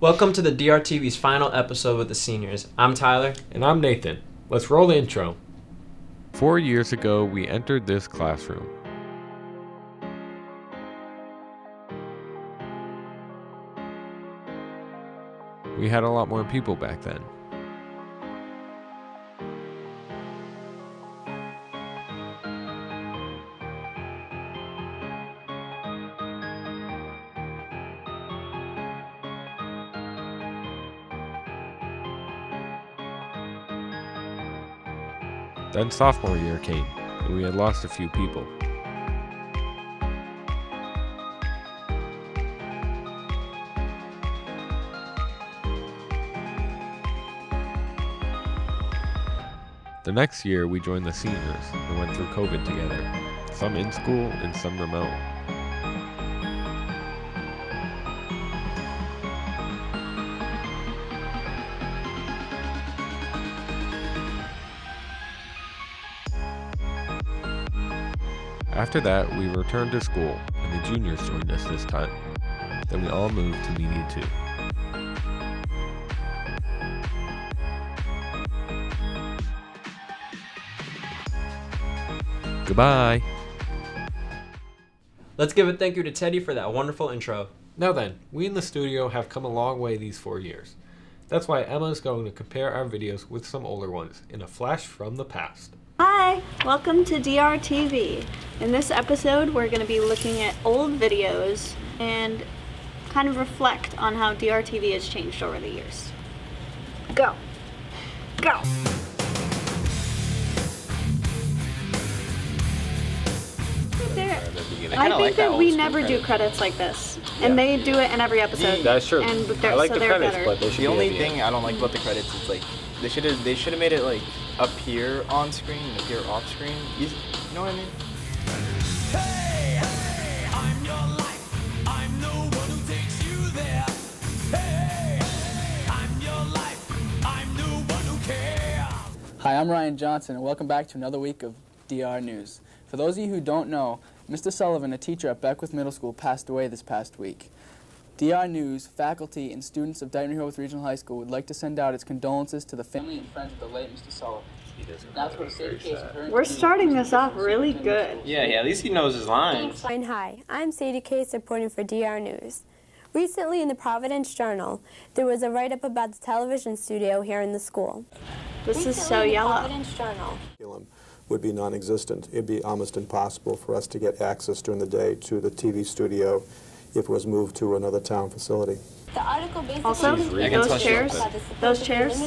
Welcome to the Drtv's final episode with the seniors. I'm Tyler. And I'm Nathan. Let's roll the intro. 4 years ago, we entered this classroom. We had a lot more people back then. Then sophomore year came, and we had lost a few people. The next year, we joined the seniors and went through COVID together, some in school and some remote. After that, we returned to school, and the juniors joined us this time. Then we all moved to Media 2. Goodbye! Let's give a thank you to Teddy for that wonderful intro. Now then, we in the studio have come a long way these 4 years. That's why Emma is going to compare our videos with some older ones in a flash from the past. Hi, welcome to Drtv. In this episode, we're going to be looking at old videos and kind of reflect on how Drtv has changed over the years. Go. Go. I think that we never do credits like this, and they do it in every episode. That's true. And I like so the they're credits, better. but they should The be only at the thing end. I don't like about the credits is like they should have made it like appear on screen and appear off screen. You know what I mean? Hey, hey, I'm your life. I'm the one who takes you there. Hey, hey, I'm your life. I'm the one who cares. Hi, I'm Ryan Johnson, and welcome back to another week of DR News. For those of you who don't know, Mr. Sullivan, a teacher at Beckwith Middle School, passed away this past week. DR News, faculty, and students of Dighton-Rehoboth Regional High School would like to send out its condolences to the family and friends of the late Mr. Sullivan. That's what a safe case of her. We're starting this off really good. Yeah, at least he knows his lines. And hi, I'm Sadie Case reporting for DR News. Recently in the Providence Journal, there was a write-up about the television studio here in the school. This is so yellow. Providence Journal. Would be non-existent. It'd be almost impossible for us to get access during the day to the TV studio if it was moved to another town facility. The article basically Also, those chairs,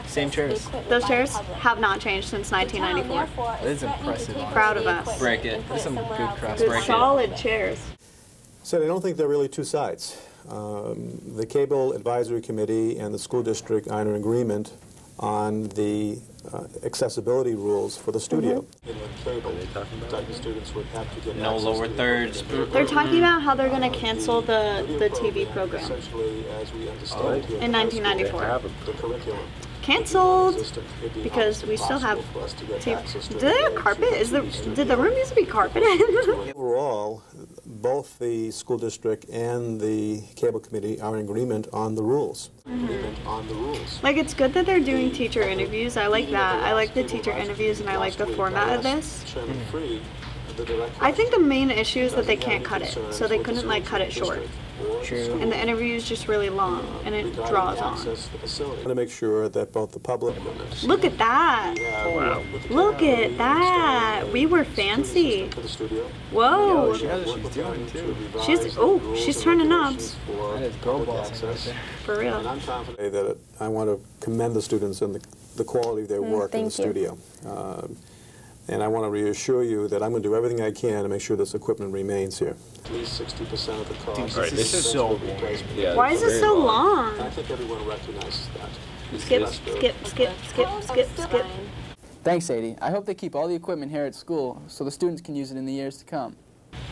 Same chairs. those chairs have not changed since 1994. That is impressive. Proud of us. Break it. There's some good crafts. Good solid chairs. So I don't think there are really two sides. The Cable Advisory Committee and the school district are in agreement on the accessibility rules for the studio. In the cable, Dighton students would have to get No lower thirds. They're talking about how they're going to cancel the TV program Essentially, as we understand here in 1994. the curriculum. Canceled because we still have TV. Did they have carpet? Did the room used to be carpeted? Overall, both the school district and the cable committee are in agreement on the rules. Like, it's good that they're doing teacher interviews. I like that. I like the teacher interviews, and I like the format of this. I think the main issue is that they can't cut it, so they couldn't like cut it short. True. And the interview is just really long, and it draws on. To make sure that both the public. Look at that! Wow. Look at that! We were fancy. Whoa! She knows what she's doing too. She's turning knobs. That is girl boss right there. For real. And I'm confident that I want to commend the students and the quality of their work in the studio. And I want to reassure you that I'm going to do everything I can to make sure this equipment remains here. At least 60% of the cost. Dude, this is so boring. Yeah, Why is it so long? I think everyone recognizes that. Skip. Thanks, Sadie. I hope they keep all the equipment here at school so the students can use it in the years to come.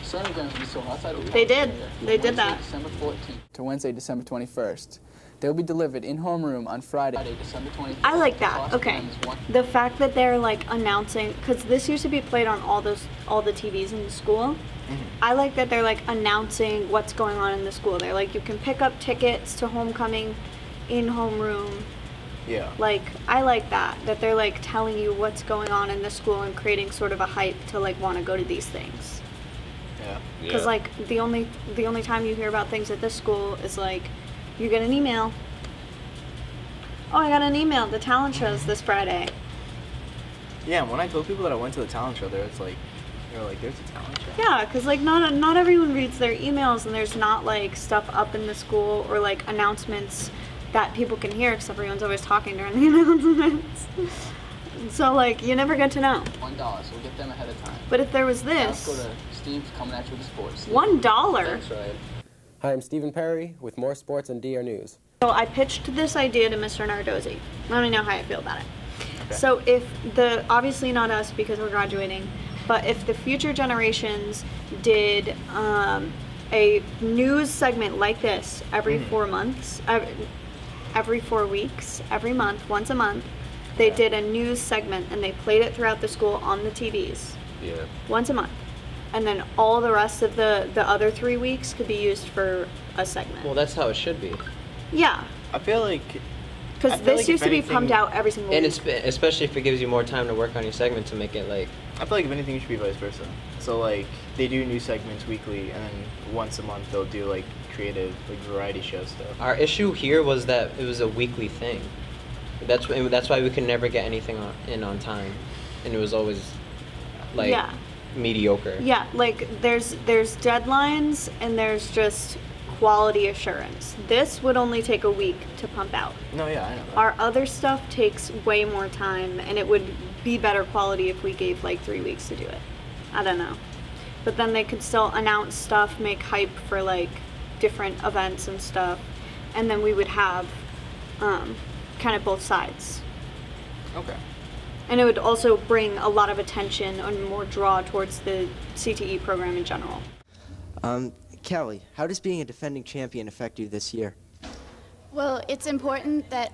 Sonograms will be sold outside of the They did. They did that. December 14th to Wednesday, December 21st. They'll be delivered in homeroom on Friday, December 25th. I like that. Okay. The fact that they're like announcing, because this used to be played on all the TVs in the school. I like that they're like announcing what's going on in the school. They're like, you can pick up tickets to homecoming in homeroom. Yeah. Like, I like that they're like telling you what's going on in the school and creating sort of a hype to like want to go to these things. Yeah. Because like the only time you hear about things at this school is like you get an email. Oh, I got an email. The talent show's this Friday. Yeah, and when I told people that I went to the talent show, they were like, there's a talent show. Yeah, because like not everyone reads their emails, and there's not like stuff up in the school or like announcements that people can hear, because everyone's always talking during the announcements. So like you never get to know. $1, so we'll get them ahead of time. But if there was Now this, let's go to Steve coming at you with sports. Steve. $1. That's right. Hi, I'm Stephen Perry with more sports and DR News. So I pitched this idea to Mr. Nardozzi. Let me know how I feel about it. Okay. So if obviously not us because we're graduating, but if the future generations did a news segment like this every 4 months, every 4 weeks, every month, once a month, they did a news segment and they played it throughout the school on the TVs. Yeah. Once a month. And then all the rest of the other 3 weeks could be used for a segment. Well, that's how it should be. Yeah. I feel like... Because this used to be pumped out every single week. And especially if it gives you more time to work on your segment to make it like... I feel like if anything, it should be vice versa. So like, they do new segments weekly, and then once a month they'll do like creative, like variety show stuff. Our issue here was that it was a weekly thing. That's why we could never get anything on time, and it was always like mediocre. Yeah, like there's deadlines and there's just quality assurance. This would only take a week to pump out. No, yeah, I know that. Our other stuff takes way more time, and it would be better quality if we gave like 3 weeks to do it. I don't know. But then they could still announce stuff, make hype for like different events and stuff, and then we would have kind of both sides. Okay. And it would also bring a lot of attention and more draw towards the CTE program in general. Kelly, how does being a defending champion affect you this year? Well, it's important that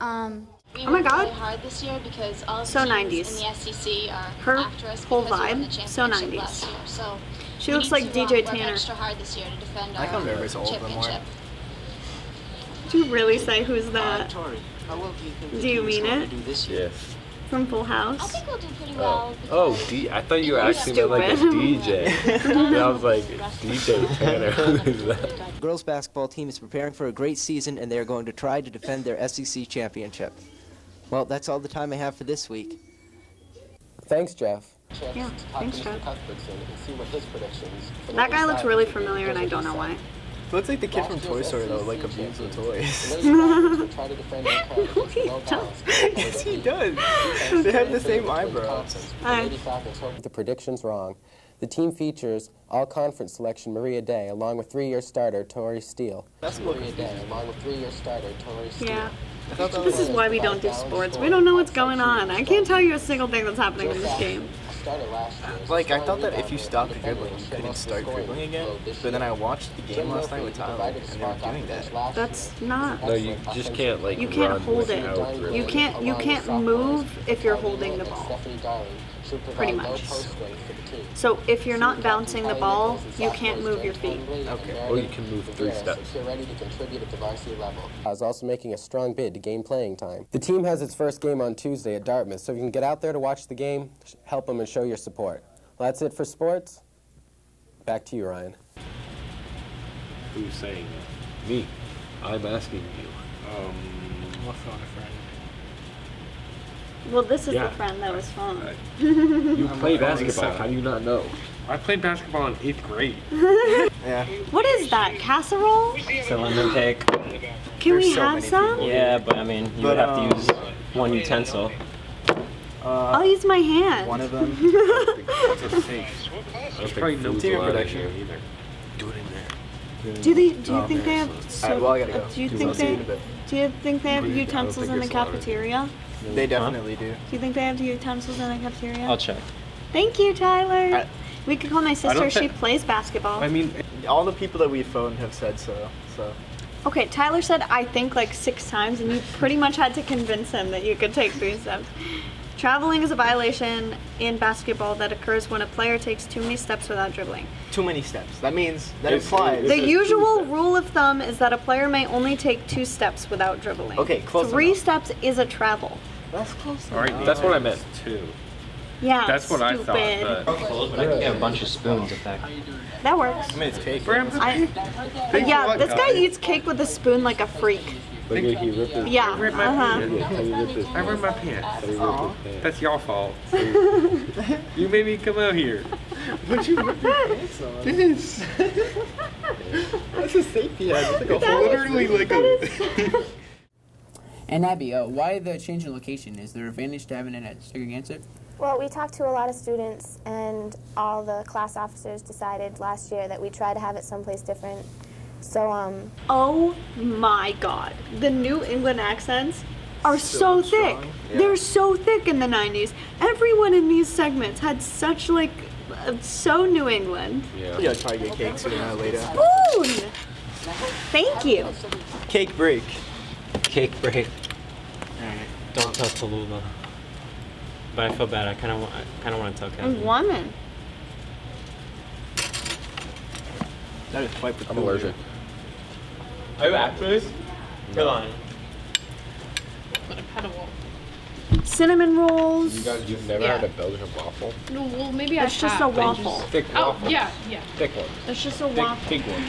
we oh my God. work really hard this year because all of So the teams 90s. in the SEC are Her after us whole because we won the vibe, so championship 90s. last year. So She we looks need like to, DJ work Tanner. extra hard this year to defend I our come nervous all of them more. championship. Do you really say who's that? Tori, how well do you think Do you mean it? do this year? Yes. From Full I House? think we'll do pretty well. Oh, I thought you were actually meant like a DJ. And I was like, DJ Tanner, who's that? The girls basketball team is preparing for a great season, and they are going to try to defend their SEC championship. Well, that's all the time I have for this week. Thanks, Jeff. Yeah, thanks, Jeff. That guy looks really familiar, and I don't know why. Looks like the kid from Toy Story though, like abused the toys. Yes, he does. They have the same eyebrows. The prediction's wrong. The team features all-conference selection Maria Day, along with 3-year starter Tori Steele. That's Maria Day, along with 3-year starter Tori Steele. Yeah. This is why we don't do sports. We don't know what's going on. I can't tell you a single thing that's happening in this game. Like, I thought that if you stopped dribbling, you couldn't start dribbling again. But then I watched the game last night with Tyler, and they were doing that. That's not. No, you just can't like. You can't run hold it. without dribbling. You can't move if you're holding the ball. Pretty much. So if you're not bouncing the ball, you can't move your feet. Okay. Or you can move 3 steps. Is also making a strong bid to gain playing time. The team has its first game on Tuesday at Dartmouth, so if you can get out there to watch the game, help them and show your support. Well, that's it for sports. Back to you, Ryan. Who's saying that? Me. I'm asking you. What phone a friend? Well, this is Yeah. the friend that was phone. You play basketball. How do you not know? I played basketball in 8th grade. Yeah. What is that? Casserole? Cylinder cake. Can we There's so have many some? people. Yeah, but I mean, you would have to use one utensil. I'll use my hand. One of them. That's a safe. I don't Probably think no food's team allowed in production. here either. Do it in there. Do you think they have? Alright, well, I gotta go. Do you I'll think see you in a they? bit. Do you think they have I don't utensils think in the it's allowed in. cafeteria? They definitely do. Do you think they have utensils in the cafeteria? I'll check. Thank you, Tyler. We could call my sister. don't She thi- plays basketball. I mean, All the people that we phoned have said so. Okay, Tyler said I think like 6 times, and you pretty much had to convince him that you could take 3 steps. Traveling is a violation in basketball that occurs when a player takes too many steps without dribbling. Too many steps. That means that implies. The usual rule of thumb is that a player may only take 2 steps without dribbling. Okay, close 3 enough. steps is a travel. That's close All right, enough. That's what I meant. 2. Yeah, That's what I stupid. thought. But I can get a bunch of spoons if that. That works. I mean, it's cake. Yeah, this guy eats cake with a spoon like a freak. Look at he ripped his Yeah, I ripped my pants. I ripped my pants. That's your fault. You made me come out here. What'd you rip your pants on? This. That's a safety hat. It's like Literally like a. And Abby, why the change in location? Is there advantage to having it at Segregated? Well, we talked to a lot of students, and all the class officers decided last year that we try to have it someplace different. So, Oh my god. The New England accents are so thick. Yeah. They're so thick in the 90s. Everyone in these segments had such like, so New England. Yeah. Yeah, try to get cake sooner or later. Spoon! Thank you. Cake break. Cake break. Alright. Don't tell Tallulah. But I feel bad. I kind of want to tell Kevin. I'm woman. That is quite I'm allergic. Are you actually? Come on. Cinnamon rolls. You guys, you've never had a Belgian waffle? No, well, maybe It's just a waffle. Thick Oh, waffle. yeah. Thick one. It's just a Thick, waffle. big one.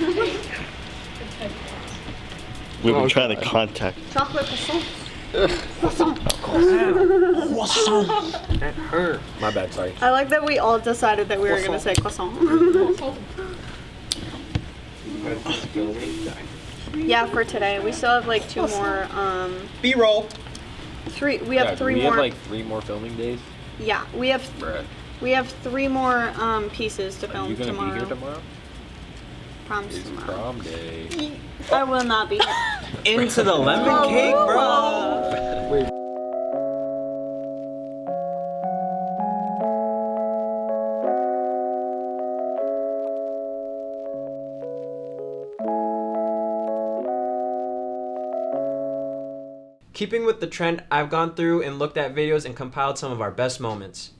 We've been trying to contact. Chocolate croissant. That hurt. My bad, sorry. I like that we all decided that we were going to say croissant. Yeah, for today. We still have like 2 more. B-roll. 3. We have 3 we more. have like 3 more filming days. Yeah, we have 3 more pieces to Are film you gonna tomorrow. be here tomorrow? Prom's It's tomorrow. prom day. I will not be here. Into the lemon cake, bro. Wait. Keeping with the trend, I've gone through and looked at videos and compiled some of our best moments.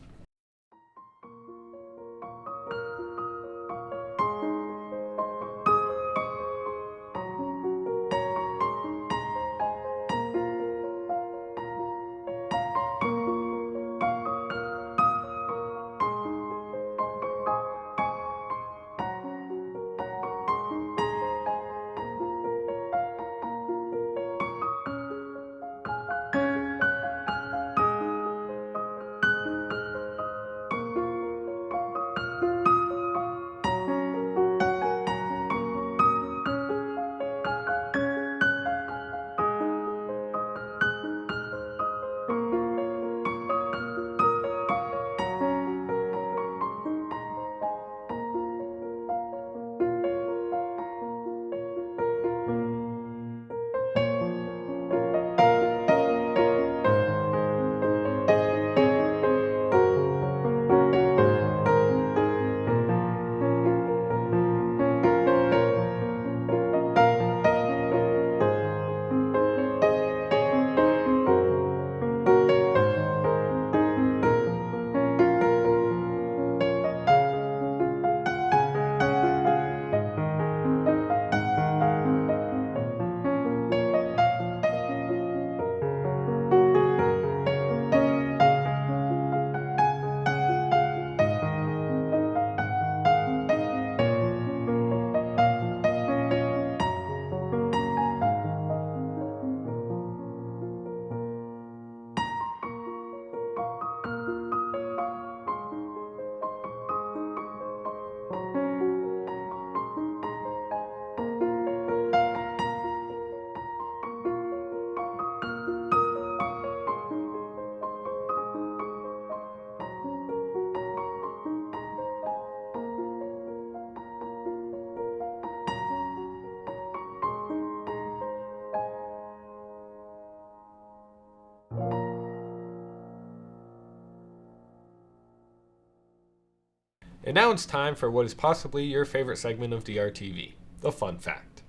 And now it's time for what is possibly your favorite segment of DRTV, the fun fact.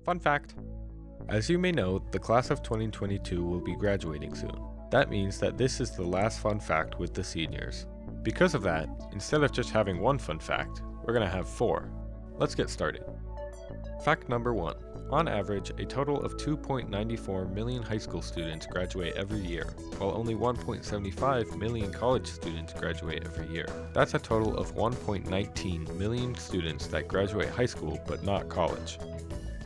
Fun fact. As you may know, the class of 2022 will be graduating soon. That means that this is the last fun fact with the seniors. Because of that, instead of just having one fun fact, we're going to have 4. Let's get started. Fact number 1. On average, a total of 2.94 million high school students graduate every year, while only 1.75 million college students graduate every year. That's a total of 1.19 million students that graduate high school but not college.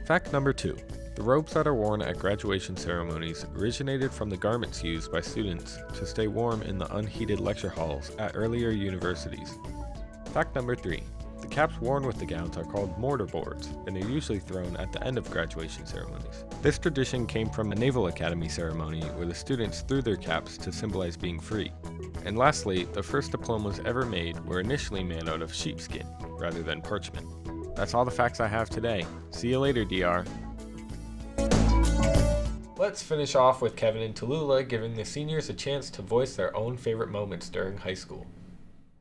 Fact number 2. The robes that are worn at graduation ceremonies originated from the garments used by students to stay warm in the unheated lecture halls at earlier universities. Fact number 3. The caps worn with the gowns are called mortar boards, and are usually thrown at the end of graduation ceremonies. This tradition came from a Naval Academy ceremony where the students threw their caps to symbolize being free. And lastly, the first diplomas ever made were initially made out of sheepskin, rather than parchment. That's all the facts I have today. See you later, DR. Let's finish off with Kevin and Tallulah giving the seniors a chance to voice their own favorite moments during high school.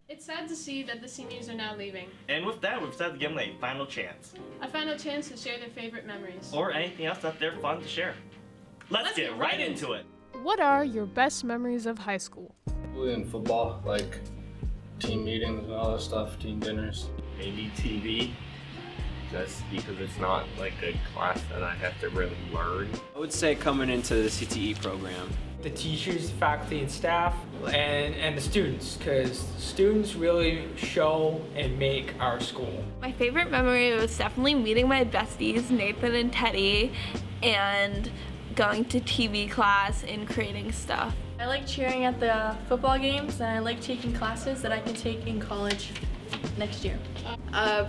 It's sad to see that the seniors are now leaving. And with that, we've decided to give them a final chance. A final chance to share their favorite memories. Or anything else that they're fun to share. Let's get right into it. What are your best memories of high school? Probably in football, like team meetings and all that stuff, team dinners. Maybe TV, just because it's not like a class that I have to really learn. I would say coming into the CTE program. The teachers, faculty, and staff, and the students, because students really show and make our school. My favorite memory was definitely meeting my besties, Nathan and Teddy, and going to TV class and creating stuff. I like cheering at the football games, and I like taking classes that I can take in college next year.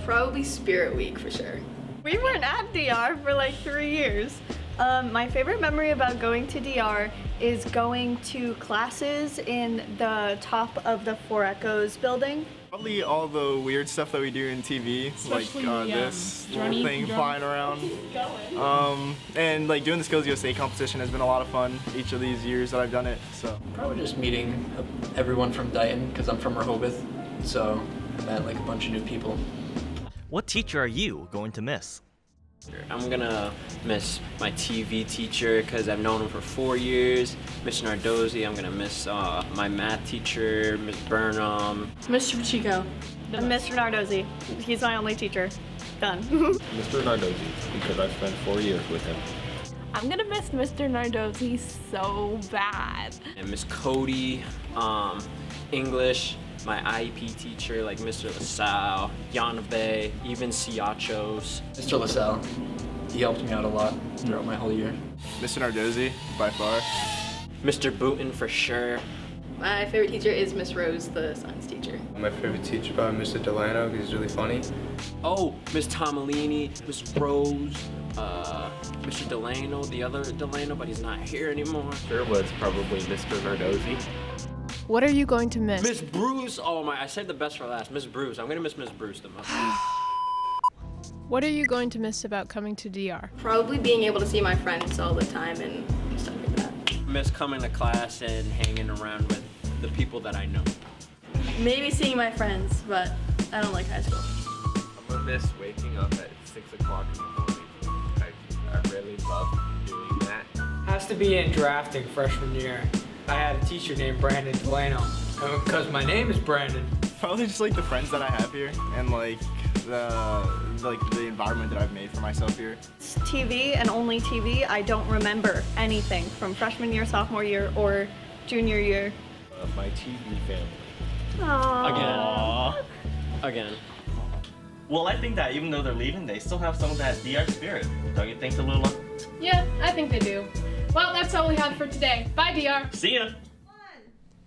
Probably Spirit Week for sure. We weren't at DR for like 3 years. My favorite memory about going to DR is going to classes in the top of the Four Echoes building. Probably all the weird stuff that we do in TV, Especially like this little thing flying around. And like doing the Skills USA competition has been a lot of fun each of these years that I've done it. So probably just meeting everyone from Dighton, because I'm from Rehoboth, so I met like a bunch of new people. What teacher are you going to miss? I'm gonna miss my TV teacher because I've known him for 4 years. Mr. Nardozzi. I'm gonna miss my math teacher, Ms. Burnham. Mr. Pacheco. Mr. Nardozzi. He's my only teacher. Done. Mr. Nardozzi, because I spent 4 years with him. I'm gonna miss Mr. Nardozzi so bad. And Miss Cody, English. My IEP teacher, like Mr. LaSalle, Yanabe, even Siachos. Mr. LaSalle, he helped me out a lot throughout my whole year. Mr. Nardozzi, by far. Mr. Booten for sure. My favorite teacher is Miss Rose, the science teacher. My favorite teacher probably Mr. Delano, because he's really funny. Oh, Miss Tomolini, Miss Rose, Mr. Delano, the other Delano, but he's not here anymore. Sure was probably Mr. Nardozzi. What are you going to miss? Miss Bruce, oh my, I saved the best for last. Miss Bruce, I'm gonna miss Miss Bruce the most. What are you going to miss about coming to DR? Probably being able to see my friends all the time and stuff like that. Miss coming to class and hanging around with the people that I know. Maybe seeing my friends, but I don't like high school. I'm gonna miss waking up at 6 o'clock in the morning. I really love doing that. Has to be in drafting freshman year. I had a teacher named Brandon Delano, because my name is Brandon. Probably just like the friends that I have here and like the environment that I've made for myself here. It's TV and only TV. I don't remember anything from freshman year, sophomore year, or junior year. My TV family. Aww. Again. Well, I think that even though they're leaving, they still have some of that DR spirit. Don't you think, Tallulah? Yeah, I think they do. Well, that's all we have for today. Bye, DR. See ya.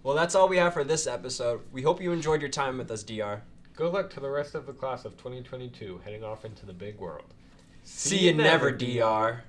Well, that's all we have for this episode. We hope you enjoyed your time with us, DR. Good luck to the rest of the class of 2022 heading off into the big world. See you never, DR.